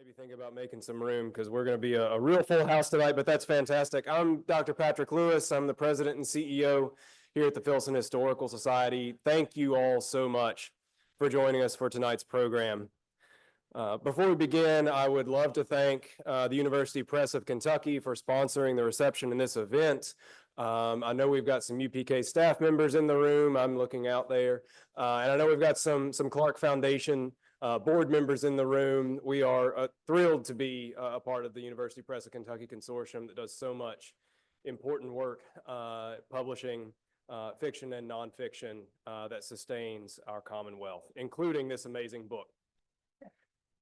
maybe think about making some room because we're going to be a real full house tonight, but that's fantastic. I'm Dr. Patrick Lewis. I'm the president and CEO here at the Filson Historical Society. Thank you all so much for joining us for tonight's program. Before we begin, I would love to thank the University Press of Kentucky for sponsoring the reception in this event. I know we've got some UPK staff members in the room. I'm looking out there. And I know we've got some Clark Foundation board members in the room. We are thrilled to be a part of the University Press of Kentucky Consortium that does so much important work publishing fiction and nonfiction that sustains our Commonwealth, including this amazing book.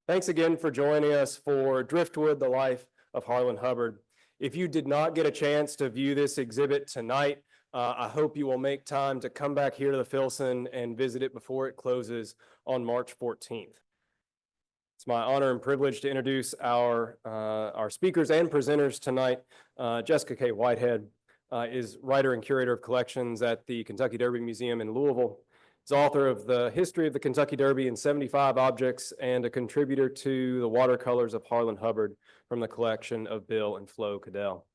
Thanks again for joining us for Driftwood, the Life of Harlan Hubbard. If you did not get a chance to view this exhibit tonight, I hope you will make time to come back here to the Filson and visit it before it closes on March 14th. It's my honor and privilege to introduce our speakers and presenters tonight. Jessica K. Whitehead is writer and curator of collections at the Kentucky Derby Museum in Louisville. Is author of The History of the Kentucky Derby in 75 Objects and a contributor to the watercolors of Harlan Hubbard from the collection of Bill and Flo Cadell.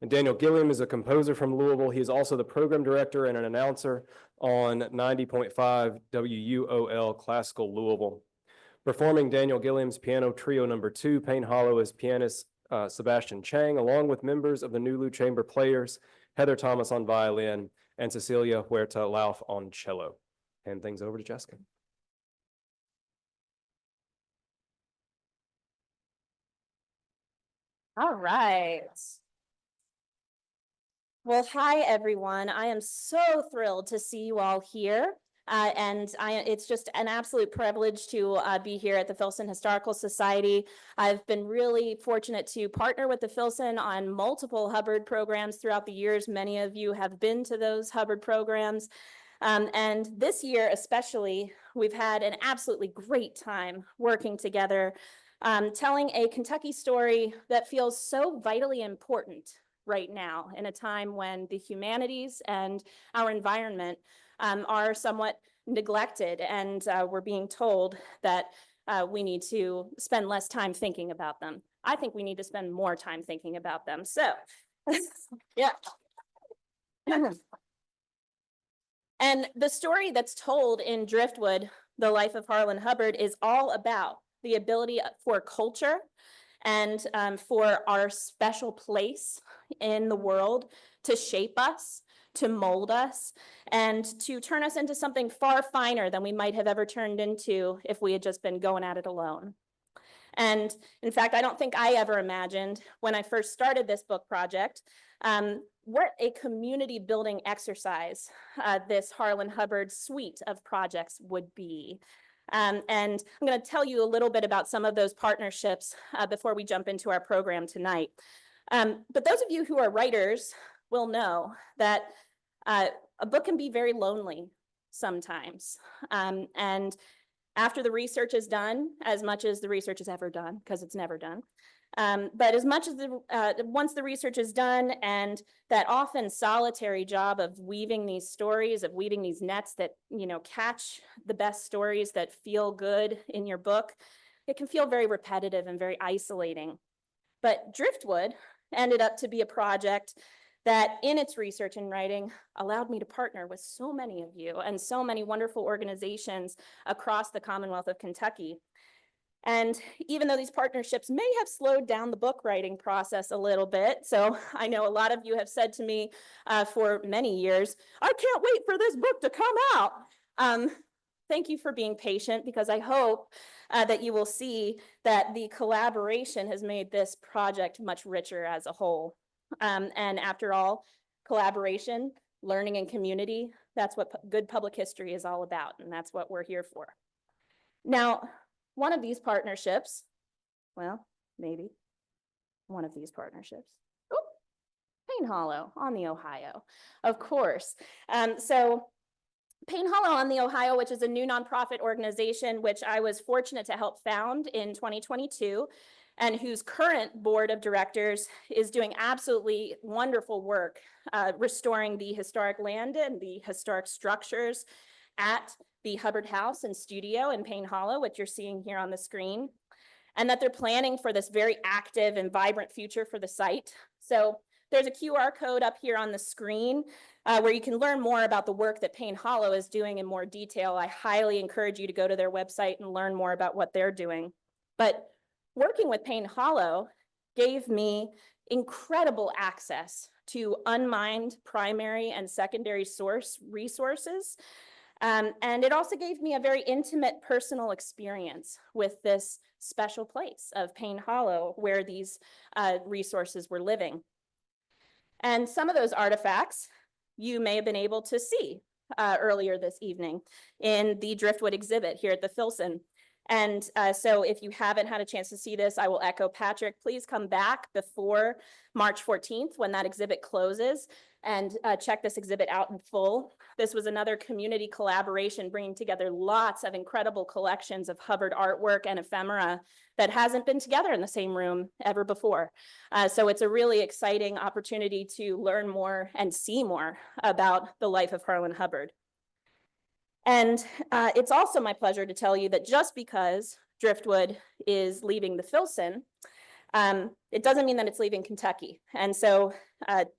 And Daniel Gilliam is a composer from Louisville. He is also the program director and an announcer on 90.5 WUOL Classical Louisville. Performing Daniel Gilliam's Piano Trio No. 2, Payne Hollow, is pianist Sebastian Chang, along with members of the NouLou Chamber Players, Heather Thomas on violin, and Cecilia Huerta-Lauf on cello. Hand things over to Jessica. All right. Well, hi, everyone. I am so thrilled to see you all here. It's just an absolute privilege to be here at the Filson Historical Society. I've been really fortunate to partner with the Filson on multiple Hubbard programs throughout the years. Many of you have been to those Hubbard programs. And this year especially, we've had an absolutely great time working together, telling a Kentucky story that feels so vitally important right now in a time when the humanities and our environment are somewhat neglected, and we're being told that we need to spend less time thinking about them. I think we need to spend more time thinking about them. So, yeah. And the story that's told in Driftwood, The Life of Harlan Hubbard, is all about the ability for culture and for our special place in the world to shape us, to mold us, and to turn us into something far finer than we might have ever turned into if we had just been going at it alone. And in fact, I don't think I ever imagined when I first started this book project what a community building exercise this Harlan Hubbard suite of projects would be. And I'm going to tell you a little bit about some of those partnerships before we jump into our program tonight. But those of you who are writers will know that a book can be very lonely sometimes. And after the research is done, as much as the research is ever done, because it's never done, but as much as once the research is done, and that often solitary job of weaving these stories, of weaving these nets that, you know, catch the best stories that feel good in your book, it can feel very repetitive and very isolating. But Driftwood ended up to be a project that in its research and writing allowed me to partner with so many of you and so many wonderful organizations across the Commonwealth of Kentucky. And even though these partnerships may have slowed down the book writing process a little bit, so I know a lot of you have said to me for many years, I can't wait for this book to come out. Thank you for being patient, because I hope that you will see that the collaboration has made this project much richer as a whole. And after all, collaboration, learning, and community, that's what good public history is all about, and that's what we're here for. Now, one of these partnerships, well, maybe one of these partnerships, Payne Hollow on the Ohio, of course. So Payne Hollow on the Ohio, which is a new nonprofit organization, which I was fortunate to help found in 2022, and whose current board of directors is doing absolutely wonderful work restoring the historic land and the historic structures at the Hubbard House and Studio in Payne Hollow, which you're seeing here on the screen. and that they're planning for this very active and vibrant future for the site. So there's a QR code up here on the screen where you can learn more about the work that Payne Hollow is doing in more detail. I highly encourage you to go to their website and learn more about what they're doing. But working with Payne Hollow gave me incredible access to unmined primary and secondary source resources. And it also gave me a very intimate personal experience with this special place of Payne Hollow where these resources were living. And some of those artifacts you may have been able to see earlier this evening in the Driftwood exhibit here at the Filson. And so if you haven't had a chance to see this, I will echo Patrick, please come back before March 14th when that exhibit closes and check this exhibit out in full. This was another community collaboration bringing together lots of incredible collections of Hubbard artwork and ephemera that hasn't been together in the same room ever before. So it's a really exciting opportunity to learn more and see more about the life of Harlan Hubbard. And it's also my pleasure to tell you that just because Driftwood is leaving the Filson, it doesn't mean that it's leaving Kentucky. And so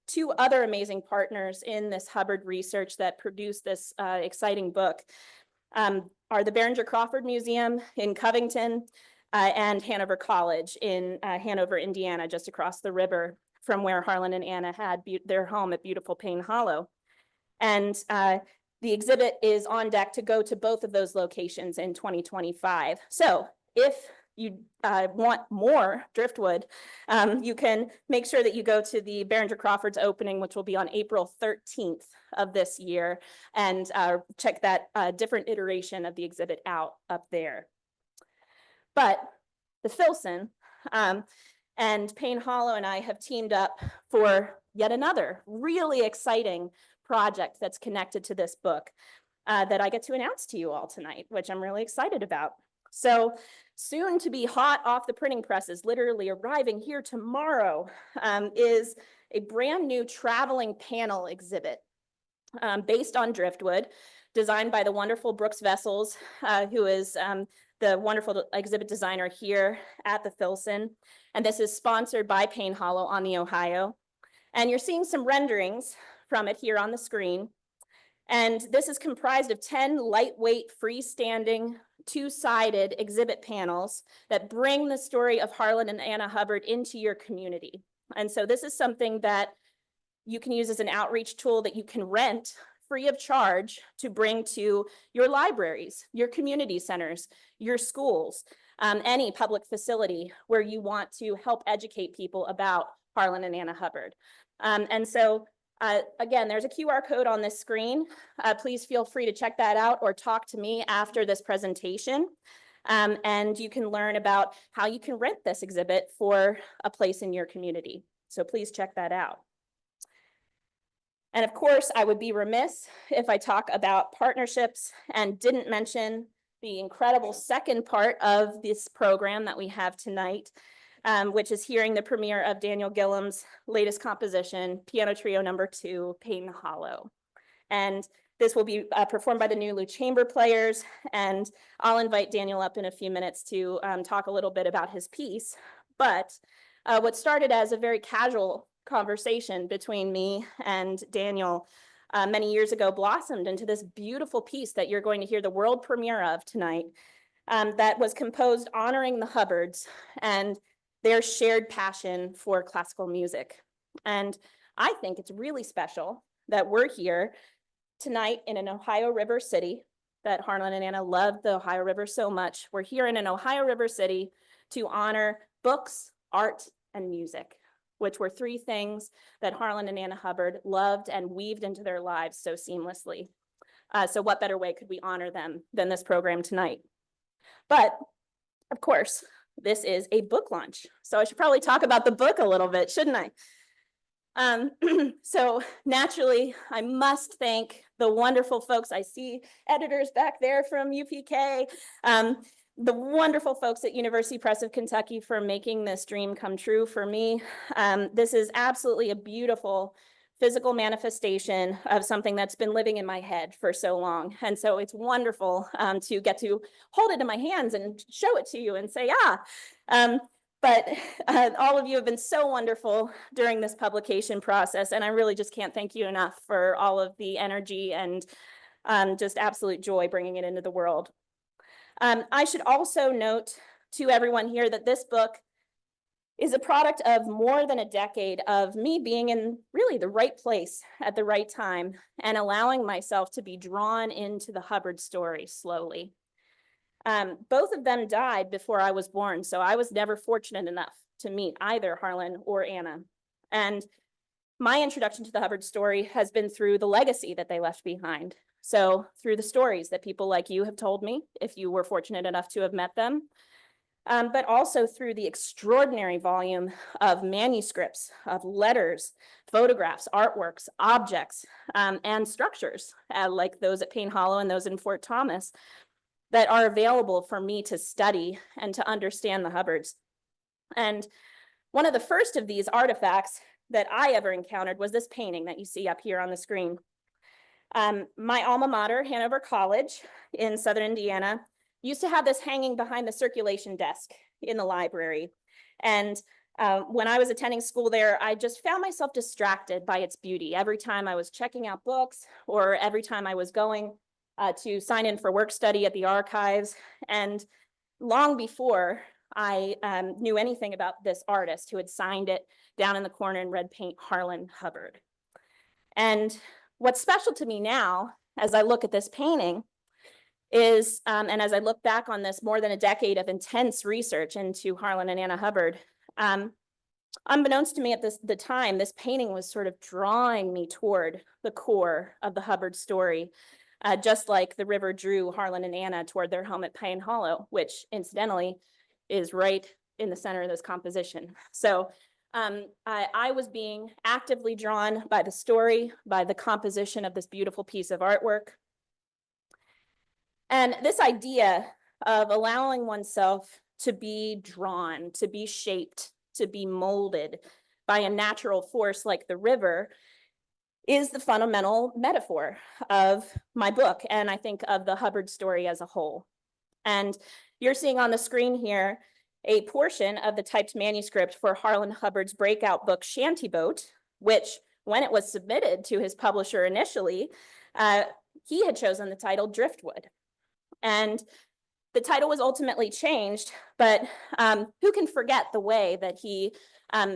two other amazing partners in this Hubbard research that produced this exciting book are the Behringer Crawford Museum in Covington and Hanover College in Hanover, Indiana, just across the river from where Harlan and Anna had their home at beautiful Payne Hollow. And the exhibit is on deck to go to both of those locations in 2025. So if you want more Driftwood, you can make sure that you go to the Behringer Crawford's opening, which will be on April 13th of this year, and check that different iteration of the exhibit out up there. But the Filson and Payne Hollow and I have teamed up for yet another really exciting project that's connected to this book that I get to announce to you all tonight, which I'm really excited about. So soon to be hot off the printing presses, literally arriving here tomorrow, is a brand new traveling panel exhibit based on Driftwood, designed by the wonderful Brooks Vessels, who is the wonderful exhibit designer here at the Filson. And this is sponsored by Payne Hollow on the Ohio. And you're seeing some renderings from it here on the screen. And this is comprised of 10 lightweight, freestanding, two-sided exhibit panels that bring the story of Harlan and Anna Hubbard into your community. And so this is something that you can use as an outreach tool that you can rent free of charge to bring to your libraries, your community centers, your schools, any public facility where you want to help educate people about Harlan and Anna Hubbard. And so again, there's a QR code on this screen. Please feel free to check that out or talk to me after this presentation. And you can learn about how you can rent this exhibit for a place in your community. So please check that out. And of course, I would be remiss if I talk about partnerships and didn't mention the incredible second part of this program that we have tonight, which is hearing the premiere of Daniel Gilliam's latest composition, Piano Trio No. 2, Payne Hollow. And this will be performed by the NouLou Chamber Players, and I'll invite Daniel up in a few minutes to talk a little bit about his piece. But what started as a very casual conversation between me and Daniel many years ago blossomed into this beautiful piece that you're going to hear the world premiere of tonight, that was composed honoring the Hubbards and their shared passion for classical music. And I think it's really special that we're here tonight in an Ohio River city, that Harlan and Anna loved the Ohio River so much. We're here in an Ohio River city to honor books, art, and music, which were three things that Harlan and Anna Hubbard loved and weaved into their lives so seamlessly. So what better way could we honor them than this program tonight? But of course, this is a book launch. So I should probably talk about the book a little bit, shouldn't I? So naturally, I must thank the wonderful folks. I see editors back there from UPK, the wonderful folks at University Press of Kentucky for making this dream come true for me. This is absolutely a beautiful physical manifestation of something that's been living in my head for so long. And so it's wonderful to get to hold it in my hands and show it to you and say, but all of you have been so wonderful during this publication process. And I really just can't thank you enough for all of the energy and just absolute joy bringing it into the world. I should also note to everyone here that this book is a product of more than a decade of me being in really the right place at the right time and allowing myself to be drawn into the Hubbard story slowly. Both of them died before I was born, so I was never fortunate enough to meet either Harlan or Anna. And my introduction to the Hubbard story has been through the legacy that they left behind. So through the stories that people like you have told me, if you were fortunate enough to have met them, but also through the extraordinary volume of manuscripts, of letters, photographs, artworks, objects, and structures, like those at Payne Hollow and those in Fort Thomas, that are available for me to study and to understand the Hubbards. And one of the first of these artifacts that I ever encountered was this painting that you see up here on the screen. My alma mater, Hanover College in Southern Indiana, used to have this hanging behind the circulation desk in the library. And when I was attending school there, I just found myself distracted by its beauty. Every time I was checking out books or every time I was going to sign in for work study at the archives. And long before I knew anything about this artist who had signed it down in the corner in red paint, Harlan Hubbard. And what's special to me now, as I look at this painting, is, and as I look back on this more than a decade of intense research into Harlan and Anna Hubbard, unbeknownst to me at the time, this painting was sort of drawing me toward the core of the Hubbard story, just like the river drew Harlan and Anna toward their home at Payne Hollow, which incidentally is right in the center of this composition. So I was being actively drawn by the story, by the composition of this beautiful piece of artwork. And this idea of allowing oneself to be drawn, to be shaped, to be molded by a natural force like the river is the fundamental metaphor of my book, and I think of the Hubbard story as a whole. And you're seeing on the screen here a portion of the typed manuscript for Harlan Hubbard's breakout book, Shanty Boat, which, when it was submitted to his publisher initially, he had chosen the title Driftwood. And the title was ultimately changed, but who can forget the way that he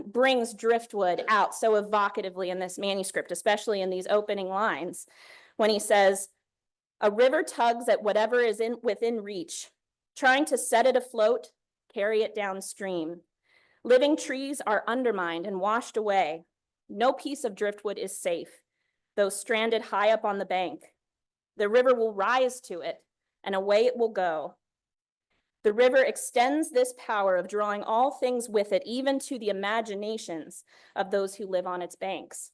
brings Driftwood out so evocatively in this manuscript, especially in these opening lines, when he says, "A river tugs at whatever is within reach, trying to set it afloat, carry it downstream. Living trees are undermined and washed away. No piece of driftwood is safe, though stranded high up on the bank. The river will rise to it, and away it will go. The river extends this power of drawing all things with it, even to the imaginations of those who live on its banks.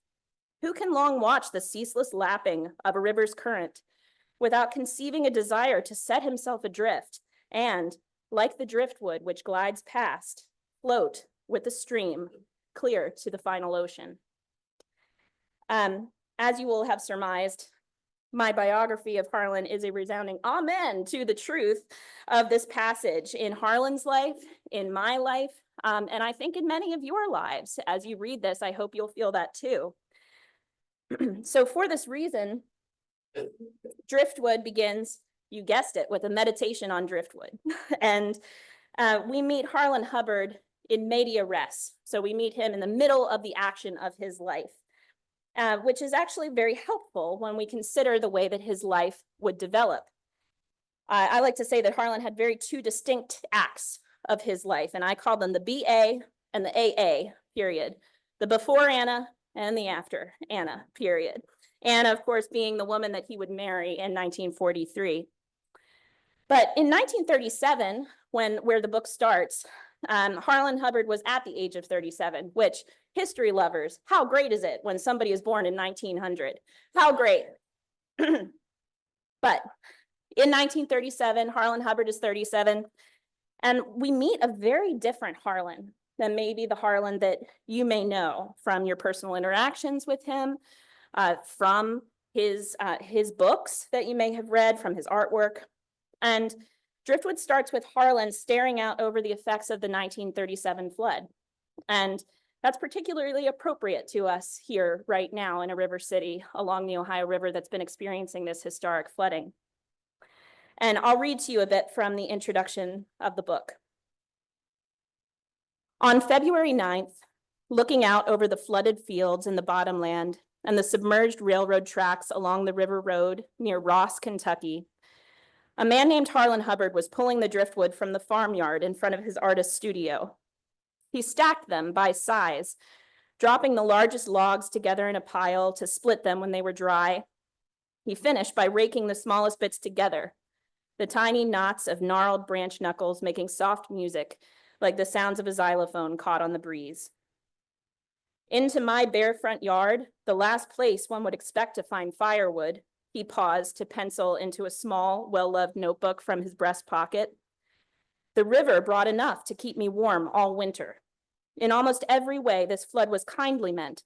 Who can long watch the ceaseless lapping of a river's current without conceiving a desire to set himself adrift and, like the driftwood which glides past, float with the stream clear to the final ocean?" As you will have surmised, my biography of Harlan is a resounding amen to the truth of this passage in Harlan's life, in my life, and I think in many of your lives. As you read this, I hope you'll feel that too. So for this reason, Driftwood begins, you guessed it, with a meditation on driftwood. And we meet Harlan Hubbard in media res. So we meet him in the middle of the action of his life. Which is actually very helpful when we consider the way that his life would develop. I like to say that Harlan had two distinct acts of his life, and I call them the BA and the AA period, the before Anna and the after Anna period. Anna, of course, being the woman that he would marry in 1943. But in 1937, where the book starts, Harlan Hubbard was at the age of 37, which, history lovers, how great is it when somebody is born in 1900? How great. But in 1937, Harlan Hubbard is 37, and we meet a very different Harlan than maybe the Harlan that you may know from your personal interactions with him, from his books that you may have read, from his artwork. And Driftwood starts with Harlan staring out over the effects of the 1937 flood. And that's particularly appropriate to us here right now in a river city along the Ohio River that's been experiencing this historic flooding. And I'll read to you a bit from the introduction of the book. On February 9th, looking out over the flooded fields in the bottomland and the submerged railroad tracks along the river road near Ross, Kentucky, a man named Harlan Hubbard was pulling the driftwood from the farmyard in front of his artist's studio. He stacked them by size, dropping the largest logs together in a pile to split them when they were dry. He finished by raking the smallest bits together, the tiny knots of gnarled branch knuckles making soft music like the sounds of a xylophone caught on the breeze. Into my bare front yard, the last place one would expect to find firewood, he paused to pencil into a small, well-loved notebook from his breast pocket. The river brought enough to keep me warm all winter. In almost every way, this flood was kindly meant,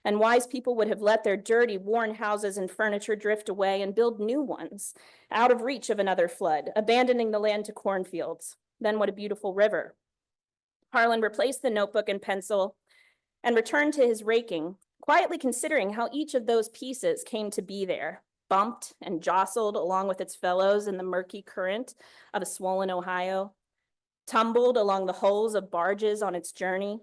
and wise people would have let their dirty, worn houses and furniture drift away and build new ones, out of reach of another flood, abandoning the land to cornfields. Then what a beautiful river. Harlan replaced the notebook and pencil and returned to his raking, quietly considering how each of those pieces came to be there, bumped and jostled along with its fellows in the murky current of a swollen Ohio, tumbled along the hulls of barges on its journey,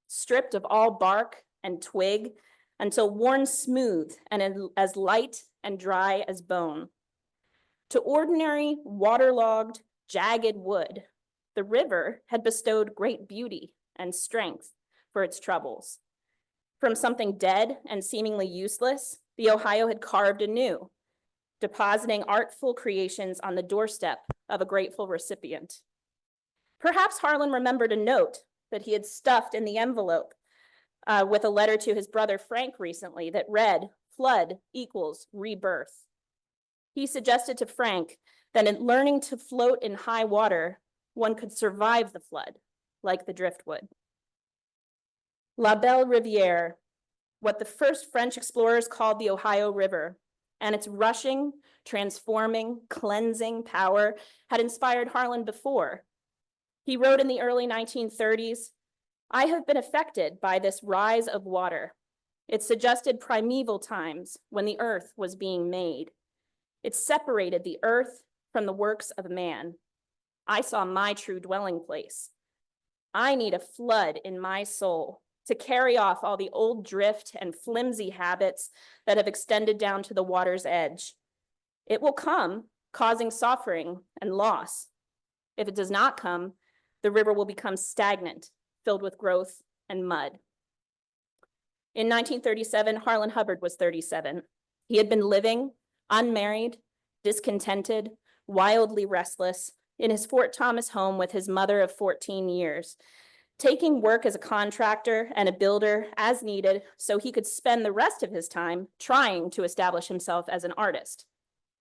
stripped of all bark and twig until worn smooth and as light and dry as bone. To ordinary, waterlogged, jagged wood, the river had bestowed great beauty and strength for its troubles. From something dead and seemingly useless, the Ohio had carved anew, depositing artful creations on the doorstep of a grateful recipient. Perhaps Harlan remembered a note that he had stuffed in the envelope with a letter to his brother Frank recently that read, "Flood equals rebirth." He suggested to Frank that in learning to float in high water, one could survive the flood, like the driftwood. La Belle Rivière, what the first French explorers called the Ohio River, and its rushing, transforming, cleansing power had inspired Harlan before. He wrote in the early 1930s, "I have been affected by this rise of water. It suggested primeval times when the earth was being made. It separated the earth from the works of man. I saw my true dwelling place. I need a flood in my soul to carry off all the old drift and flimsy habits that have extended down to the water's edge. It will come, causing suffering and loss. If it does not come, the river will become stagnant, filled with growth and mud." In 1937, Harlan Hubbard was 37. He had been living, unmarried, discontented, wildly restless, in his Fort Thomas home with his mother of 14 years, taking work as a contractor and a builder as needed so he could spend the rest of his time trying to establish himself as an artist.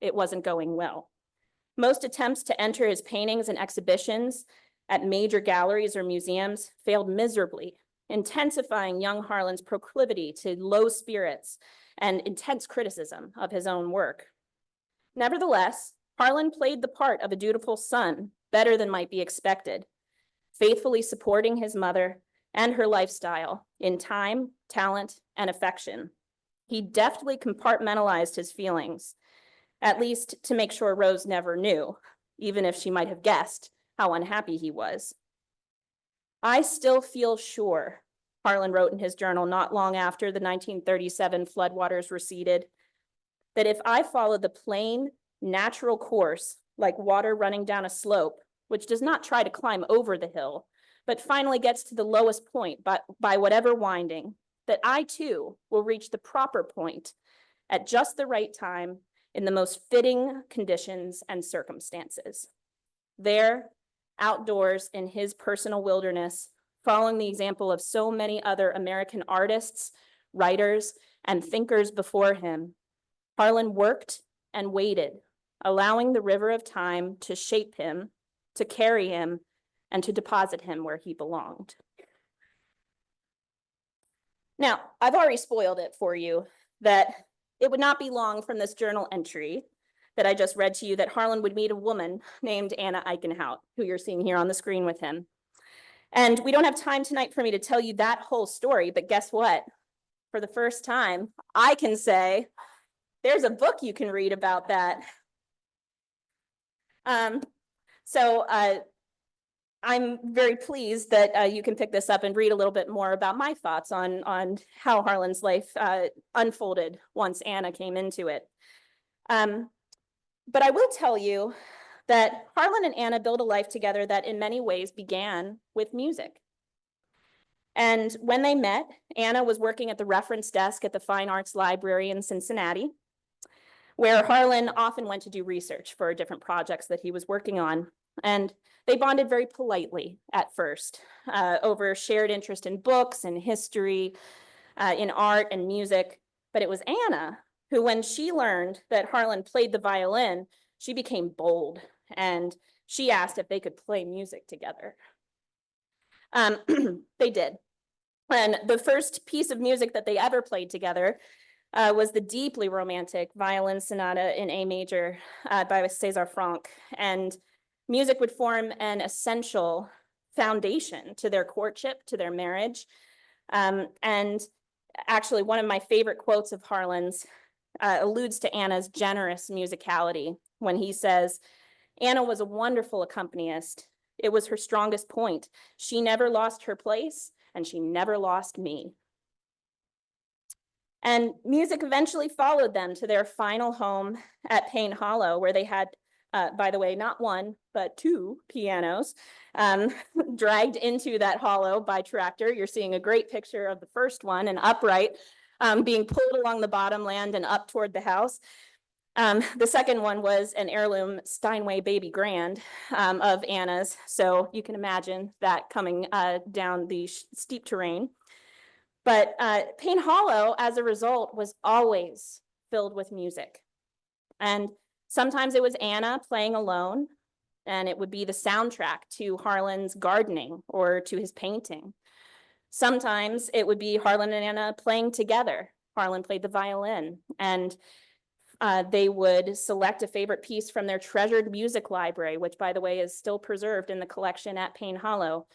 It wasn't going well. Most attempts to enter his paintings and exhibitions at major galleries or museums failed miserably, intensifying young Harlan's proclivity to low spirits and intense criticism of his own work. Nevertheless, Harlan played the part of a dutiful son better than might be expected, faithfully supporting his mother and her lifestyle in time, talent, and affection. He deftly compartmentalized his feelings, at least to make sure Rose never knew, even if she might have guessed how unhappy he was. "I still feel sure," Harlan wrote in his journal not long after the 1937 floodwaters receded, "that if I followed the plain, natural course, like water running down a slope, which does not try to climb over the hill, but finally gets to the lowest point by whatever winding, that I too will reach the proper point at just the right time in the most fitting conditions and circumstances. There, outdoors in his personal wilderness, following the example of so many other American artists, writers, and thinkers before him, Harlan worked and waited, allowing the river of time to shape him, to carry him, and to deposit him where he belonged." Now, I've already spoiled it for you that it would not be long from this journal entry that I just read to you that Harlan would meet a woman named Anna Eichenhout, who you're seeing here on the screen with him. And we don't have time tonight for me to tell you that whole story, but guess what? For the first time, I can say there's a book you can read about that. So I'm very pleased that you can pick this up and read a little bit more about my thoughts on how Harlan's life unfolded once Anna came into it. But I will tell you that Harlan and Anna built a life together that in many ways began with music. And when they met, Anna was working at the reference desk at the Fine Arts Library in Cincinnati, where Harlan often went to do research for different projects that he was working on. And they bonded very politely at first over shared interest in books and history, in art and music. But it was Anna who, when she learned that Harlan played the violin, she became bold and she asked if they could play music together. They did. And the first piece of music that they ever played together was the deeply romantic violin sonata in A major by César Franck. And music would form an essential foundation to their courtship, to their marriage. And actually, one of my favorite quotes of Harlan's alludes to Anna's generous musicality when he says, "Anna was a wonderful accompanist. It was her strongest point. She never lost her place, and she never lost me." And music eventually followed them to their final home at Payne Hollow, where they had, by the way, not one, but two pianos dragged into that hollow by tractor. You're seeing a great picture of the first one, an upright, being pulled along the bottomland and up toward the house. The second one was an heirloom Steinway baby grand of Anna's. So you can imagine that coming down the steep terrain. But Payne Hollow, as a result, was always filled with music. And sometimes it was Anna playing alone, and it would be the soundtrack to Harlan's gardening or to his painting. Sometimes it would be Harlan and Anna playing together. Harlan played the violin, and they would select a favorite piece from their treasured music library, which, by the way, is still preserved in the collection at Payne Hollow,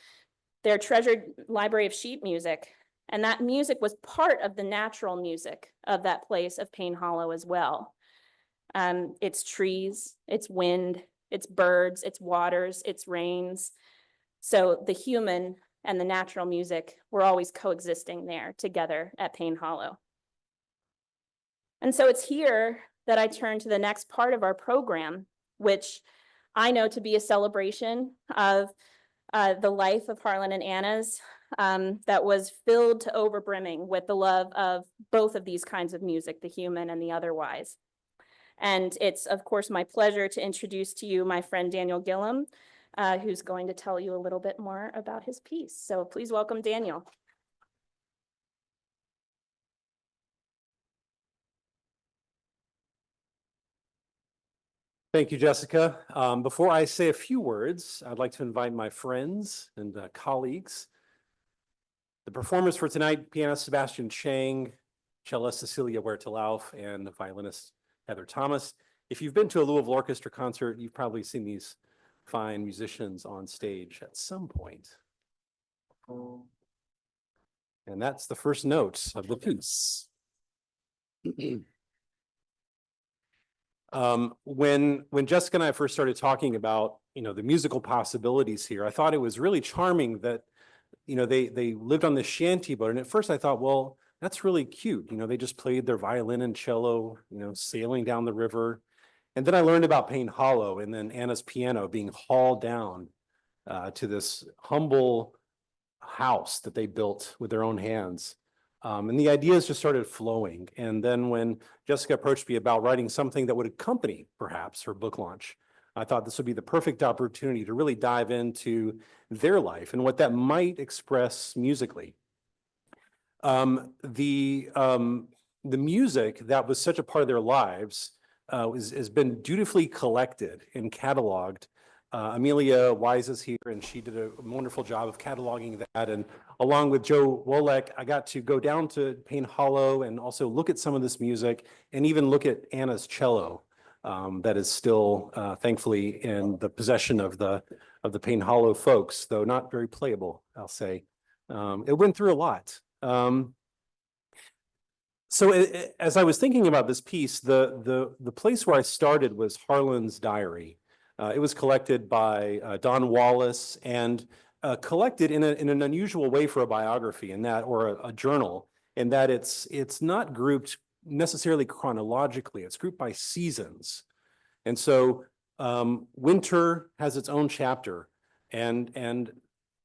their treasured library of sheet music. And that music was part of the natural music of that place of Payne Hollow as well. It's trees, it's wind, it's birds, it's waters, it's rains. So the human and the natural music were always coexisting there together at Payne Hollow. And so it's here that I turn to the next part of our program, which I know to be a celebration of the life of Harlan and Anna's that was filled to overbrimming with the love of both of these kinds of music, the human and the otherwise. And it's, of course, my pleasure to introduce to you my friend Daniel Gilliam, who's going to tell you a little bit more about his piece. So please welcome Daniel. Thank you, Jessica. Before I say a few words, I'd like to invite my friends and colleagues. The performers for tonight, pianist Sebastian Chang, cellist Cecilia Huerta-Lauf, and violinist Heather Thomas. If you've been to a Louisville Orchestra concert, you've probably seen these fine musicians on stage at some point. And that's the first note of the piece. When Jessica and I first started talking about, the musical possibilities here, I thought it was really charming that, they lived on this shanty boat. And at first I thought, well, that's really cute. They just played their violin and cello, sailing down the river. And then I learned about Payne Hollow and then Anna's piano being hauled down to this humble house that they built with their own hands. And the ideas just started flowing. And then when Jessica approached me about writing something that would accompany perhaps her book launch, I thought this would be the perfect opportunity to really dive into their life and what that might express musically. The music that was such a part of their lives has been dutifully collected and cataloged. Amelia Wise is here, and she did a wonderful job of cataloging that. And along with Joe Wolek, I got to go down to Payne Hollow and also look at some of this music and even look at Anna's cello that is still thankfully in the possession of the Payne Hollow folks, though not very playable, I'll say. It went through a lot. So as I was thinking about this piece, the place where I started was Harlan's diary. It was collected by Don Wallace and collected in an unusual way for a biography, in that, or a journal, in that it's not grouped necessarily chronologically. It's grouped by seasons, and so winter has its own chapter, and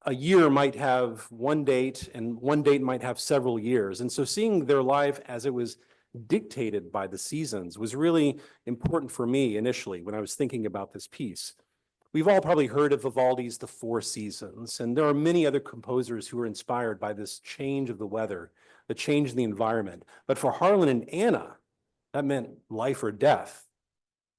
a year might have one date, and one date might have several years. And so seeing their life as it was dictated by the seasons was really important for me initially when I was thinking about this piece. We've all probably heard of Vivaldi's The Four Seasons, and there are many other composers who are inspired by this change of the weather, the change in the environment. But for Harlan and Anna, that meant life or death,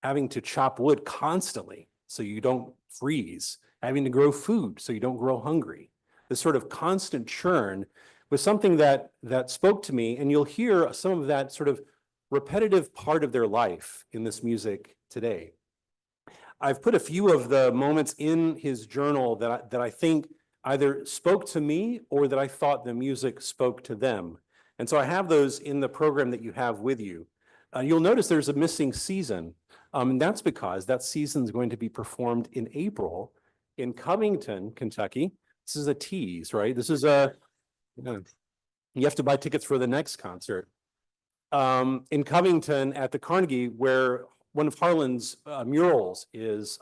having to chop wood constantly so you don't freeze, having to grow food so you don't grow hungry. This sort of constant churn was something that spoke to me, and you'll hear some of that sort of repetitive part of their life in this music today. I've put a few of the moments in his journal that I think either spoke to me or that I thought the music spoke to them. And so I have those in the program that you have with you. You'll notice there's a missing season, and that's because that season is going to be performed in April in Covington, Kentucky. This is a tease, right? This is you have to buy tickets for the next concert. In Covington at the Carnegie, where one of Harlan's murals is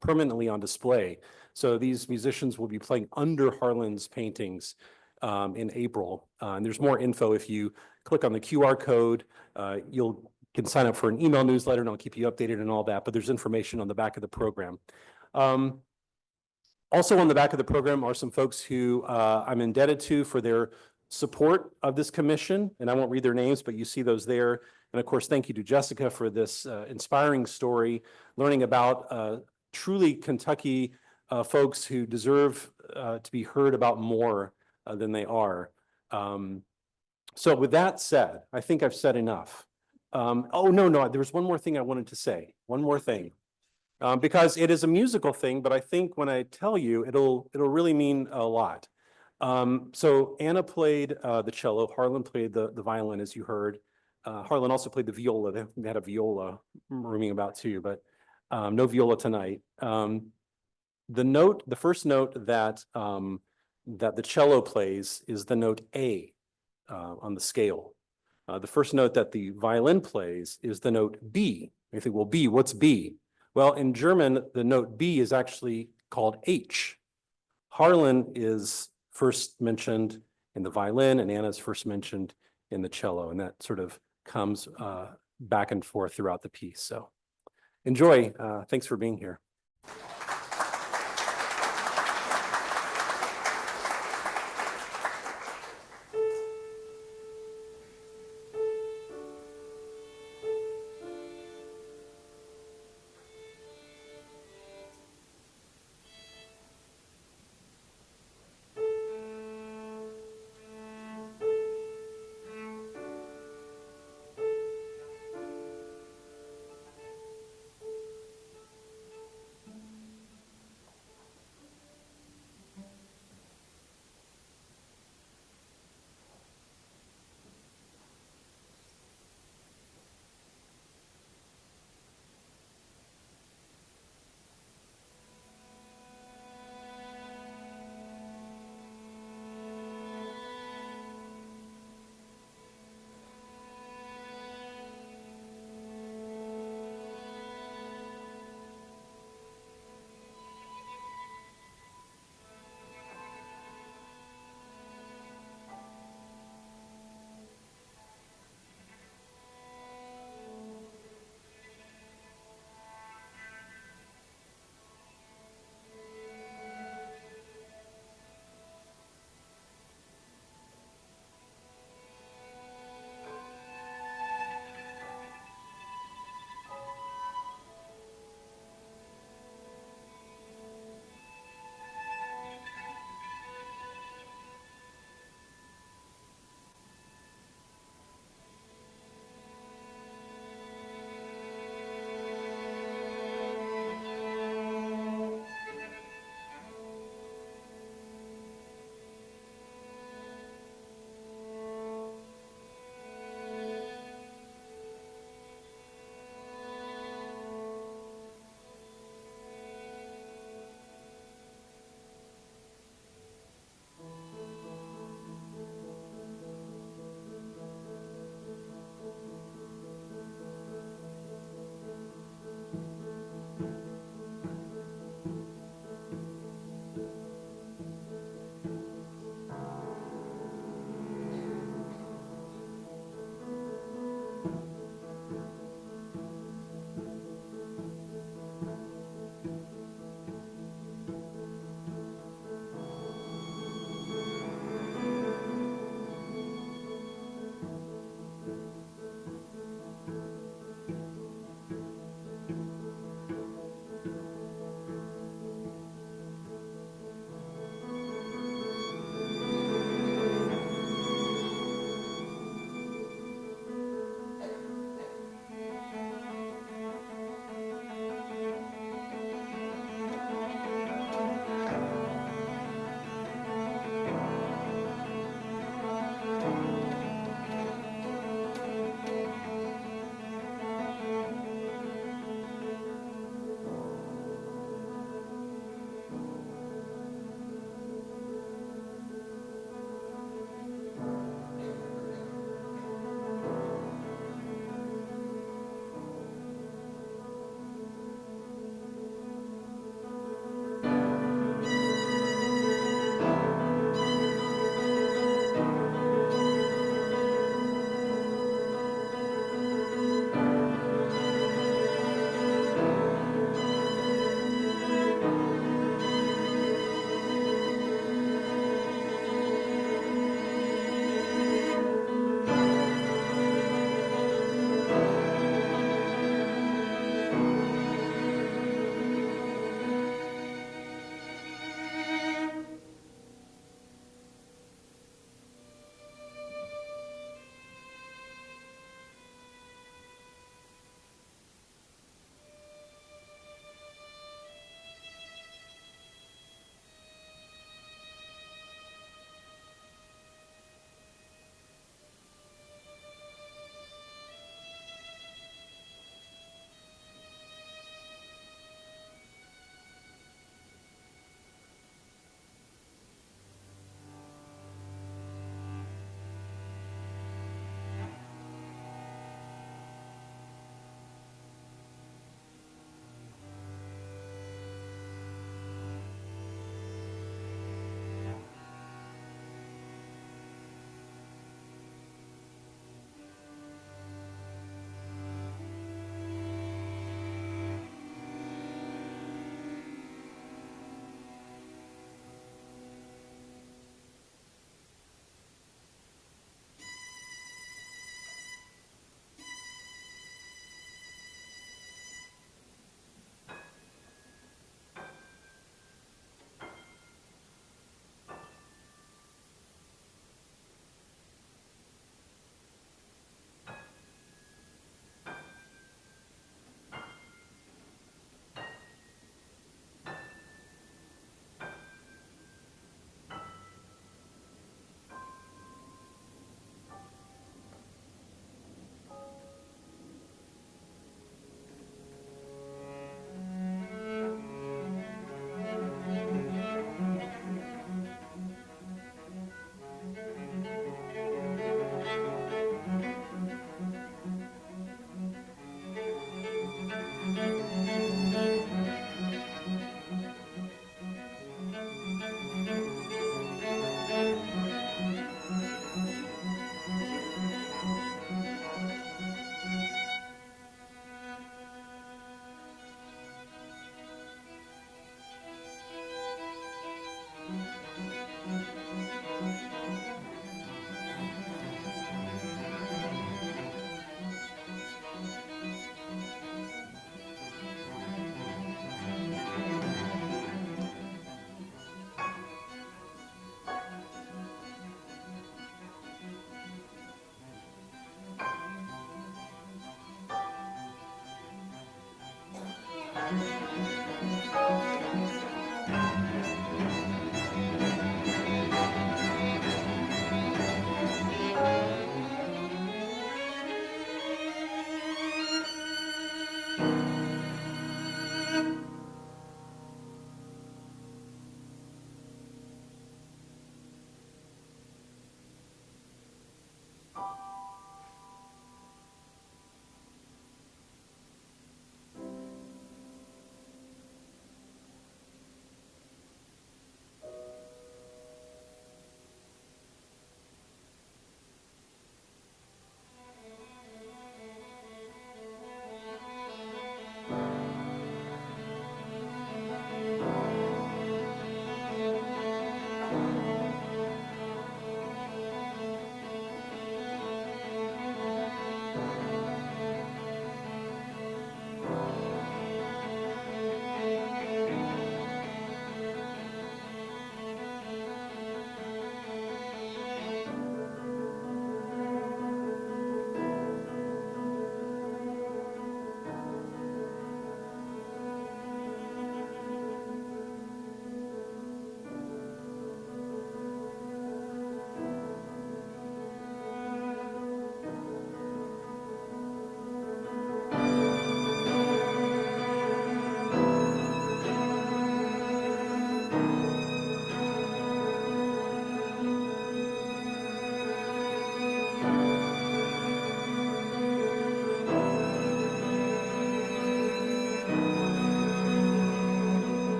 permanently on display. So these musicians will be playing under Harlan's paintings in April. And there's more info if you click on the QR code. You can sign up for an email newsletter and I'll keep you updated and all that, but there's information on the back of the program. Also on the back of the program are some folks who I'm indebted to for their support of this commission, and I won't read their names, but you see those there. And of course, thank you to Jessica for this inspiring story, learning about truly Kentucky folks who deserve to be heard about more than they are. So with that said, I think I've said enough. No, there was one more thing I wanted to say, one more thing. Because it is a musical thing, but I think when I tell you, it'll really mean a lot. So Anna played the cello, Harlan played the violin, as you heard. Harlan also played the viola. They had a viola rooming about too, but no viola tonight. The first note that the cello plays is the note A on the scale. The first note that the violin plays is the note B. You think, well, B, what's B? Well, in German, the note B is actually called H. Harlan is first mentioned in the violin, and Anna's first mentioned in the cello, and that sort of comes back and forth throughout the piece. So enjoy. Thanks for being here.